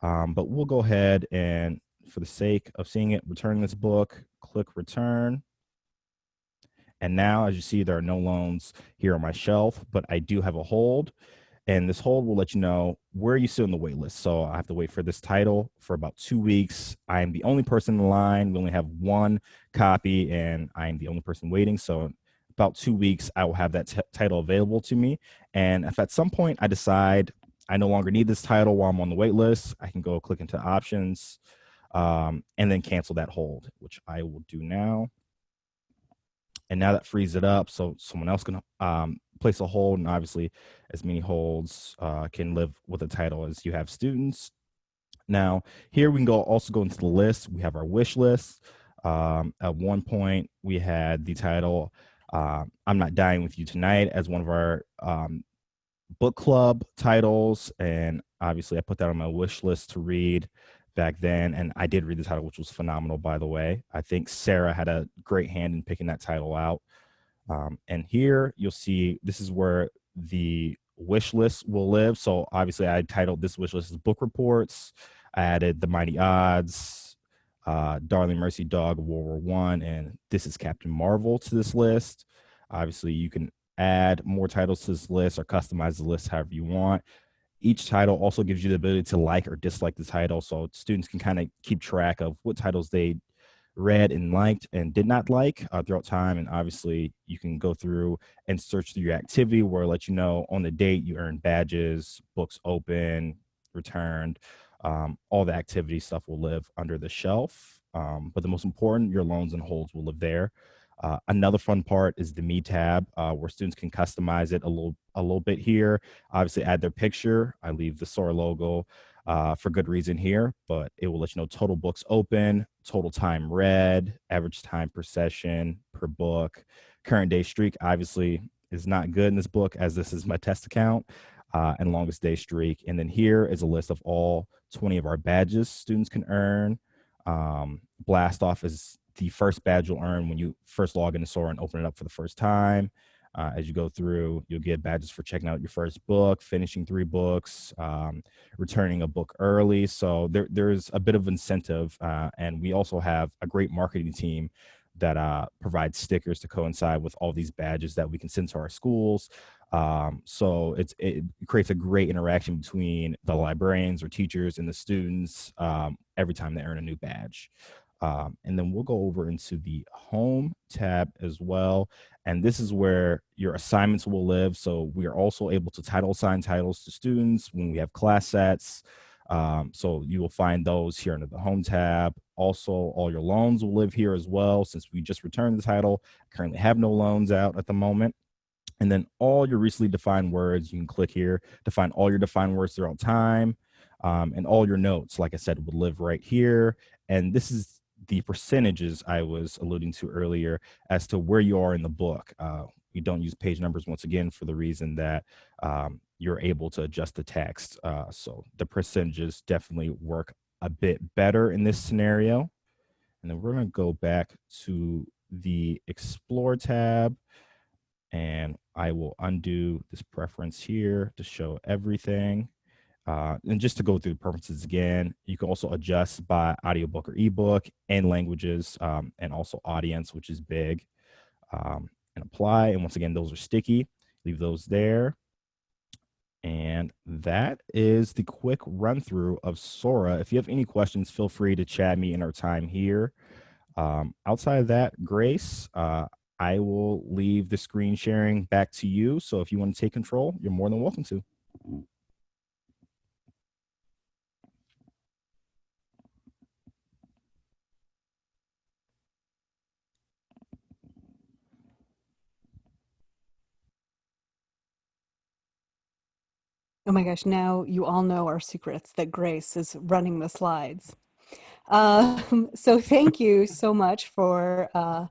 But we'll go ahead and, for the sake of seeing it, return this book, click return. And now, as you see, there are no loans here on my shelf, but I do have a hold. And this hold will let you know where you sit on the wait list. So I have to wait for this title for about 2 weeks. I am the only person in line. We only have one copy, and I am the only person waiting. So about 2 weeks, I will have that title available to me. And if at some point I decide I no longer need this title while I'm on the wait list, I can go click into options and then cancel that hold, which I will do now. And now that frees it up so someone else can place a hold, and obviously as many holds can live with a title as you have students. Now here we can also go into the list. We have our wish list. At one point we had the title I'm Not Dying With You Tonight as one of our book club titles, and obviously I put that on my wish list to read back then, and I did read the title, which was phenomenal, by the way. I think Sarah had a great hand in picking that title out. And here you'll see this is where the wish list will live. So obviously I titled this wish list as book reports. I added The Mighty Odds, Darling Mercy Dog of World War I, and This Is Captain Marvel to this list. Obviously you can add more titles to this list or customize the list however you want. Each title also gives you the ability to like or dislike the title, so students can kind of keep track of what titles they read and liked and did not like throughout time. And obviously you can go through and search through your activity where it lets you know on the date you earned badges, books open, returned. All the activity stuff will live under the shelf, but the most important, your loans and holds will live there. Another fun part is the Me tab, where students can customize it a little bit here. Obviously, add their picture. I leave the Sora logo for good reason here, but it will let you know total books open, total time read, average time per session, per book. Current day streak obviously is not good in this book, as this is my test account, and longest day streak. And then here is a list of all 20 of our badges students can earn. Blast off is the first badge you'll earn when you first log into Sora and open it up for the first time. As you go through, you'll get badges for checking out your first book, finishing 3 books, returning a book early. So there's a bit of incentive. And we also have a great marketing team that provides stickers to coincide with all these badges that we can send to our schools. So it creates a great interaction between the librarians or teachers and the students every time they earn a new badge. And then we'll go over into the home tab as well. And this is where your assignments will live. So we are also able to title assign titles to students when we have class sets. So you will find those here under the home tab. Also, all your loans will live here as well. Since we just returned the title, I currently have no loans out at the moment. And then all your recently defined words, you can click here to find all your defined words throughout time. And all your notes, like I said, would live right here. And this is the percentages I was alluding to earlier as to where you are in the book. We don't use page numbers once again for the reason that you're able to adjust the text. So the percentages definitely work a bit better in this scenario. And then we're going to go back to the Explore tab, and I will undo this preference here to show everything. And just to go through the preferences again, you can also adjust by audiobook or ebook and languages, and also audience, which is big, and apply. And once again, those are sticky. Leave those there. And that is the quick run through of Sora. If you have any questions, feel free to chat me in our time here. Outside of that, Grace, I will leave the screen sharing back to you. So if you want to take control, you're more than welcome to. Oh my gosh, now you all know our secrets that Grace is running the slides. So thank you so much for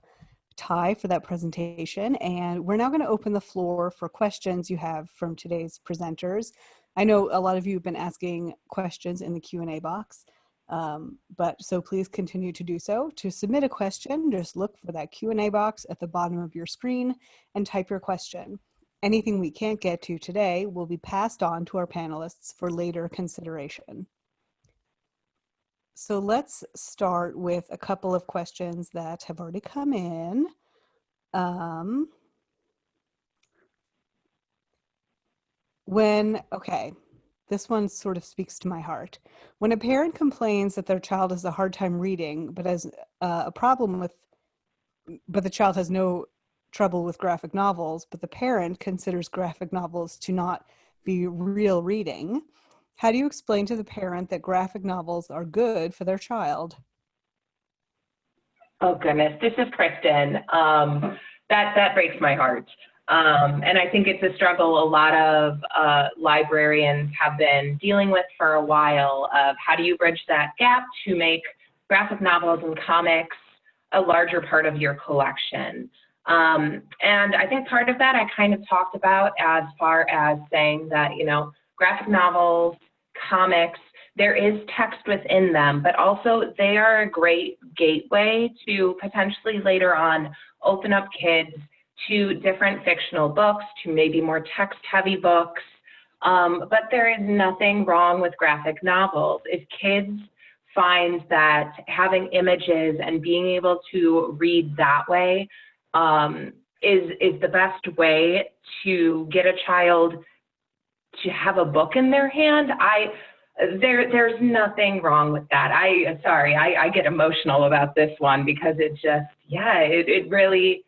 Ty for that presentation. And we're now going to open the floor for questions you have from today's presenters. I know a lot of you have been asking questions in the Q&A box, but so please continue to do so. To submit a question, just look for that Q&A box at the bottom of your screen and type your question. Anything we can't get to today will be passed on to our panelists for later consideration. So let's start with a couple of questions that have already come in. Okay, this one sort of speaks to my heart. When a parent complains that their child has a hard time reading, but has a problem with, but the child has no trouble with graphic novels, but the parent considers graphic novels to not be real reading, how do you explain to the parent that graphic novels are good for their child? Oh goodness, this is Kristen. That breaks my heart. And I think it's a struggle a lot of librarians have been dealing with for a while of how do you bridge that gap to make graphic novels and comics a larger part of your collection. And I think part of that I kind of talked about as far as saying that, you know, graphic novels, comics, there is text within them, but also they are a great gateway to potentially later on open up kids to different fictional books, to maybe more text-heavy books. But there is nothing wrong with graphic novels. If kids find that having images and being able to read that way is the best way to get a child to have a book in their hand, there's nothing wrong with that. I get emotional about this one because it just, yeah, it really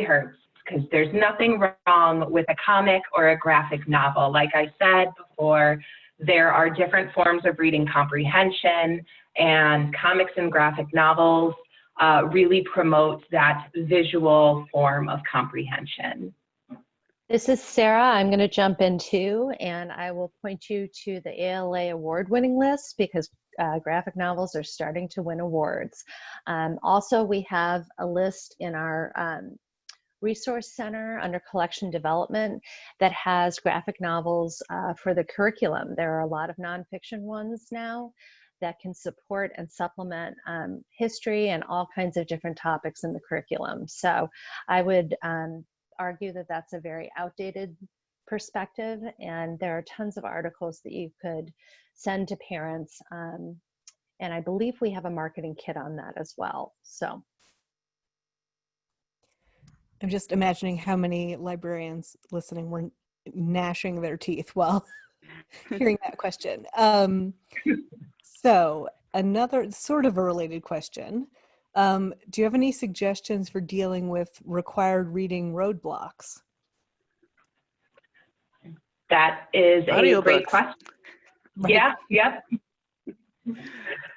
hurts because there's nothing wrong with a comic or a graphic novel. Like I said before, there are different forms of reading comprehension, and comics and graphic novels really promote that visual form of comprehension. This is Sarah. I'm going to jump in too, and I will point you to the ALA award-winning list because graphic novels are starting to win awards. Also, we have a list in our resource center under collection development that has graphic novels for the curriculum. There are a lot of nonfiction ones now that can support and supplement history and all kinds of different topics in the curriculum. So I would argue that that's a very outdated perspective, and there are tons of articles that you could send to parents, and I believe we have a marketing kit on that as well. So I'm just imagining how many librarians listening were gnashing their teeth while hearing that question. So another sort of a related question. Do you have any suggestions for dealing with required reading roadblocks? That is a great Audiobooks. question. Right. Yeah, yep.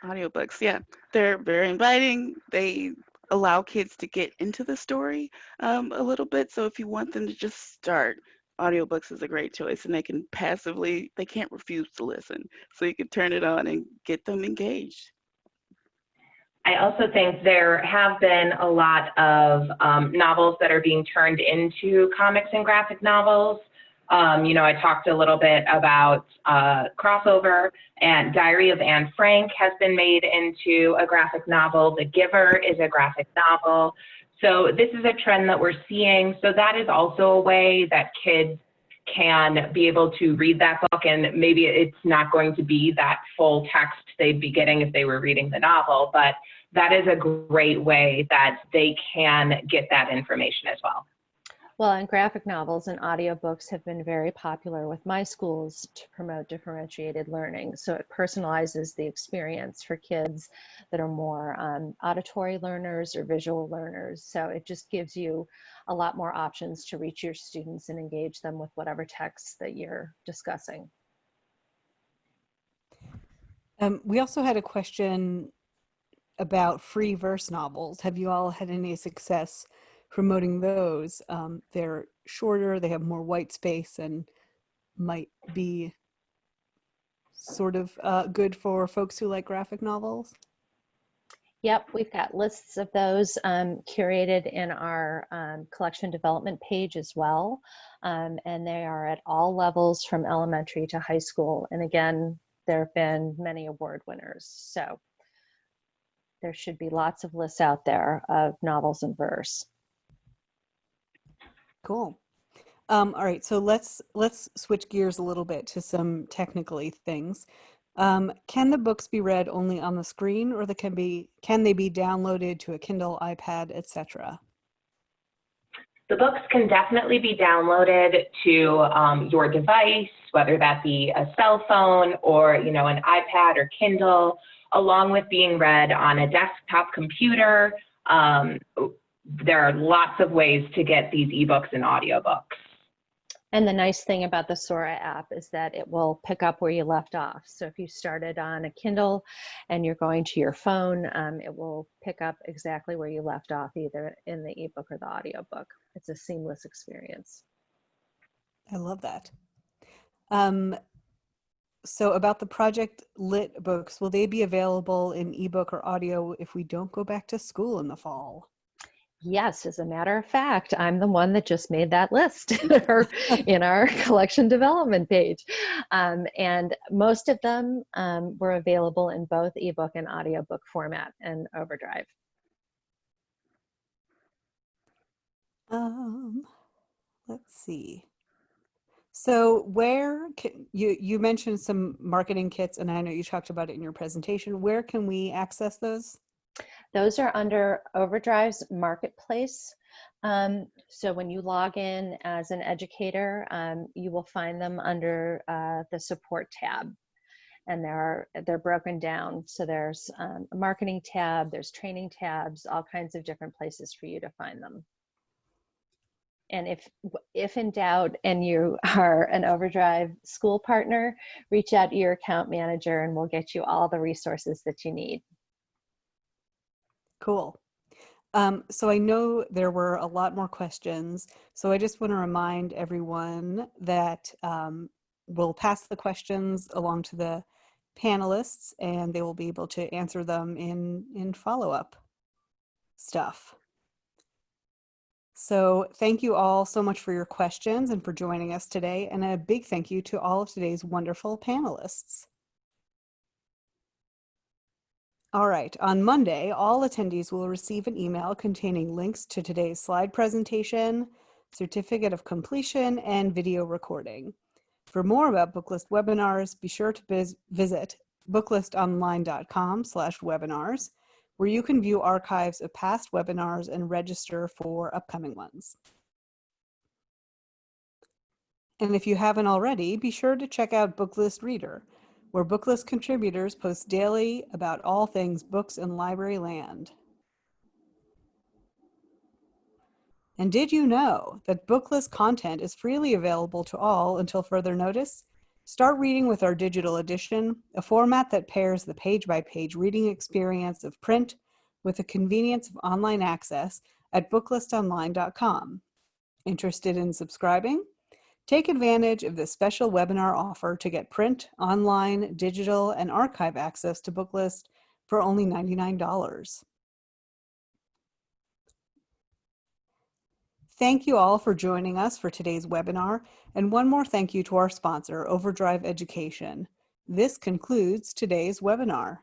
Audiobooks, yeah. They're very inviting. They allow kids to get into the story a little bit. So if you want them to just start, audiobooks is a great choice, and they can't refuse to listen. So you can turn it on and get them engaged. I also think there have been a lot of novels that are being turned into comics and graphic novels. I talked a little bit about Crossover, and Diary of Anne Frank has been made into a graphic novel. The Giver is a graphic novel. So this is a trend that we're seeing. So that is also a way that kids can be able to read that book, and maybe it's not going to be that full text they'd be getting if they were reading the novel, but that is a great way that they can get that information as well. Well, and graphic novels and audiobooks have been very popular with my schools to promote differentiated learning. So it personalizes the experience for kids that are more auditory learners or visual learners. So it just gives you a lot more options to reach your students and engage them with whatever text that you're discussing. We also had a question about free verse novels. Have you all had any success promoting those? They're shorter, they have more white space, and might be sort of good for folks who like graphic novels. Yep, we've got lists of those curated in our collection development page as well. And they are at all levels from elementary to high school. And again, there have been many award winners. So there should be lots of lists out there of novels in verse. Cool. All right, so let's switch gears a little bit to some technically things. Can the books be read only on the screen, or can they be downloaded to a Kindle, iPad, etc.? The books can definitely be downloaded to your device, whether that be a cell phone or an iPad or Kindle, along with being read on a desktop computer. There are lots of ways to get these ebooks and audiobooks. And the nice thing about the Sora app is that it will pick up where you left off. So if you started on a Kindle and you're going to your phone, it will pick up exactly where you left off, either in the ebook or the audiobook. It's a seamless experience. I love that. So about the Project Lit books, will they be available in ebook or audio if we don't go back to school in the fall? Yes, as a matter of fact, I'm the one that just made that list in our collection development page. And most of them were available in both ebook and audiobook format and OverDrive. Let's see. So where can you mentioned some marketing kits, and I know you talked about it in your presentation. Where can we access those? Those are under OverDrive's marketplace. So when you log in as an educator, you will find them under the support tab, and they're broken down. So there's a marketing tab, there's training tabs, all kinds of different places for you to find them. And if in doubt and you are an OverDrive school partner, reach out to your account manager and we'll get you all the resources that you need. Cool. So I know there were a lot more questions. So I just want to remind everyone that we'll pass the questions along to the panelists and they will be able to answer them in follow-up stuff. So thank you all so much for your questions and for joining us today. And a big thank you to all of today's wonderful panelists. All right, on Monday, all attendees will receive an email containing links to today's slide presentation, certificate of completion, and video recording. For more about Booklist webinars, be sure to visit booklistonline.com/webinars, where you can view archives of past webinars and register for upcoming ones. And if you haven't already, be sure to check out Booklist Reader, where Booklist contributors post daily about all things books and library land. And did you know that Booklist content is freely available to all until further notice? Start reading with our digital edition, a format that pairs the page-by-page reading experience of print with the convenience of online access at booklistonline.com. Interested in subscribing? Take advantage of this special webinar offer to get print, online, digital, and archive access to Booklist for only $99. Thank you all for joining us for today's webinar, and one more thank you to our sponsor, OverDrive Education. This concludes today's webinar.